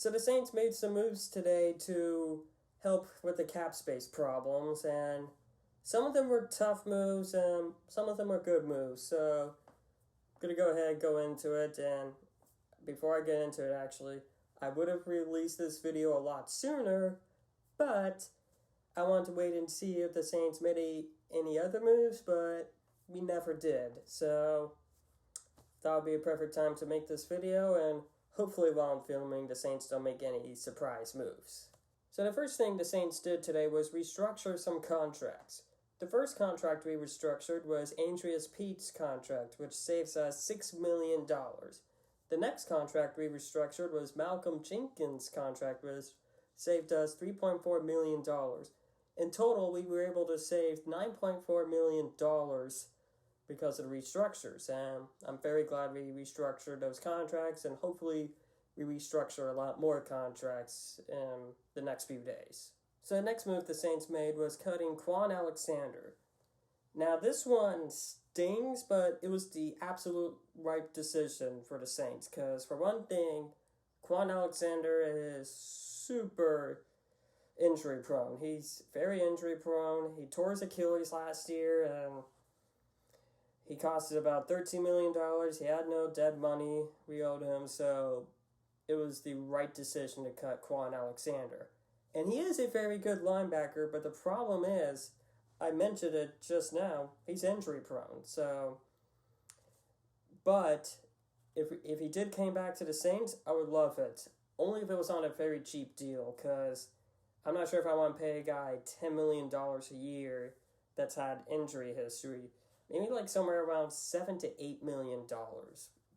So the Saints made some moves today to help with the cap space problems, and some of them were tough moves and some of them were good moves. So I'm going to go ahead and go into it. And before I get into it, actually, I would have released this video a lot sooner, but I wanted to wait and see if the Saints made any other moves, but we never did. So that would be a perfect time to make this video, and hopefully while I'm filming, the Saints don't make any surprise moves. So the first thing the Saints did today was restructure some contracts. The first contract we restructured was Andreas Pete's contract, which saves us $6 million. The next contract we restructured was Malcolm Jenkins' contract, which saved us $3.4 million. In total, we were able to save $9.4 million because of the restructures, and I'm very glad we restructured those contracts, and hopefully we restructure a lot more contracts in the next few days. So the next move the Saints made was cutting Quan Alexander. Now this one stings, but it was the absolute right decision for the Saints, because for one thing, Quan Alexander is super injury prone. He's very injury prone. He tore his Achilles last year, and he costed about $13 million. He had no dead money we owed him, so it was the right decision to cut Quan Alexander. And he is a very good linebacker, but the problem is, I mentioned it just now, he's injury prone. So, but if he did came back to the Saints, I would love it. Only if it was on a very cheap deal, because I'm not sure if I want to pay a guy $10 million a year that's had injury history. Maybe like somewhere around $7 to $8 million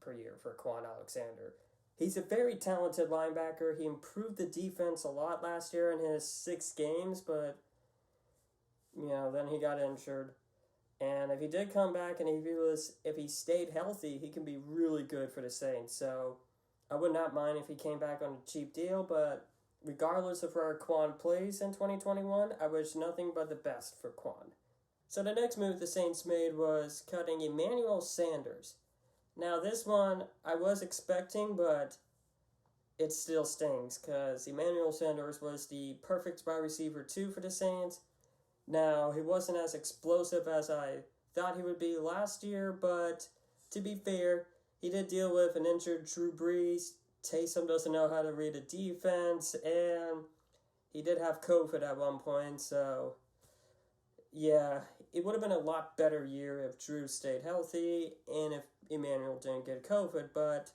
per year for Quan Alexander. He's a very talented linebacker. He improved the defense a lot last year in his 6 games, but then he got injured. And if he did come back and if he stayed healthy, he can be really good for the Saints. So I would not mind if he came back on a cheap deal, but regardless of where Quan plays in 2021, I wish nothing but the best for Quan. So the next move the Saints made was cutting Emmanuel Sanders. Now this one I was expecting, but it still stings, because Emmanuel Sanders was the perfect wide receiver 2 for the Saints. Now, he wasn't as explosive as I thought he would be last year, but to be fair, he did deal with an injured Drew Brees. Taysom doesn't know how to read a defense, and he did have COVID at one point, so yeah, it would have been a lot better year if Drew stayed healthy and if Emmanuel didn't get COVID, but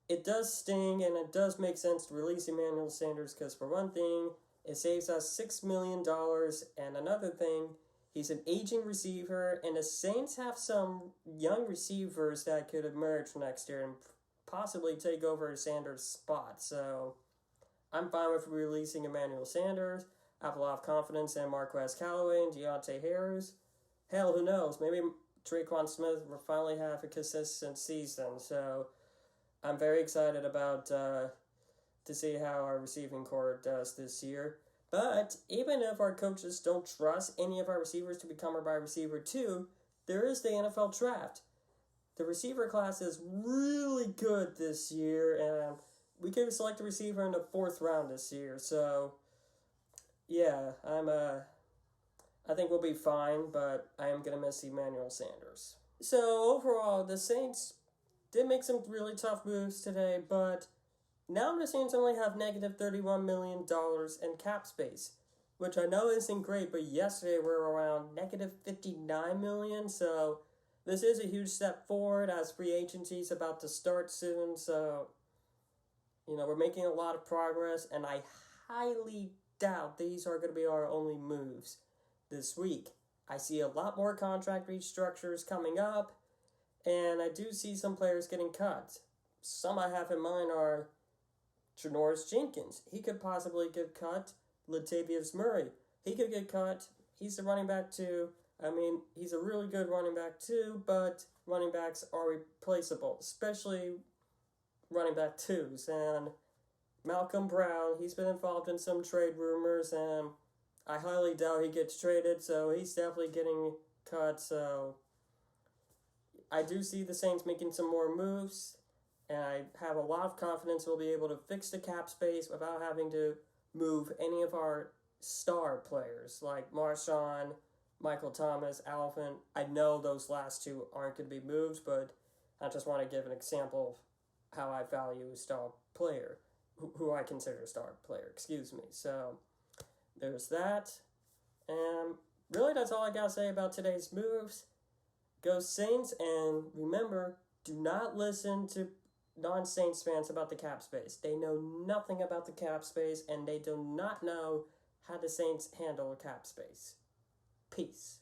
it does sting, and it does make sense to release Emmanuel Sanders, because for one thing, it saves us $6 million, and another thing, he's an aging receiver, and the Saints have some young receivers that could emerge next year and possibly take over Sanders' spot, so I'm fine with releasing Emmanuel Sanders. I have a lot of confidence in Marquez Callaway and Deontay Harris. Hell, who knows? Maybe Tre'Quan Smith will finally have a consistent season. So I'm very excited about to see how our receiving corps does this year. But even if our coaches don't trust any of our receivers to become our wide receiver 2, there is the NFL draft. The receiver class is really good this year, and we could select a receiver in the 4th round this year. So yeah, I think we'll be fine, but I am going to miss Emmanuel Sanders. So overall, the Saints did make some really tough moves today, but now the Saints only have negative $31 million in cap space, which I know isn't great, but yesterday we were around negative $59 million, so this is a huge step forward as free agency is about to start soon, so we're making a lot of progress, and I highly doubt these are going to be our only moves this week. I see a lot more contract restructures coming up, and I do see some players getting cut. Some I have in mind are Janoris Jenkins. He could possibly get cut. Latavius Murray. He could get cut. He's a running back too. He's a really good running back too, but running backs are replaceable, especially running back 2s. And Malcolm Brown, he's been involved in some trade rumors, and I highly doubt he gets traded, so he's definitely getting cut. So I do see the Saints making some more moves, And I have a lot of confidence we'll be able to fix the cap space without having to move any of our star players like Marshawn, Michael Thomas, Alvin. I know those last two aren't going to be moved, but I just want to give an example of how I value a star player, who I consider a star player, excuse me. So there's that. And really, that's all I got to say about today's moves. Go Saints, and remember, do not listen to non-Saints fans about the cap space. They know nothing about the cap space, and they do not know how the Saints handle a cap space. Peace.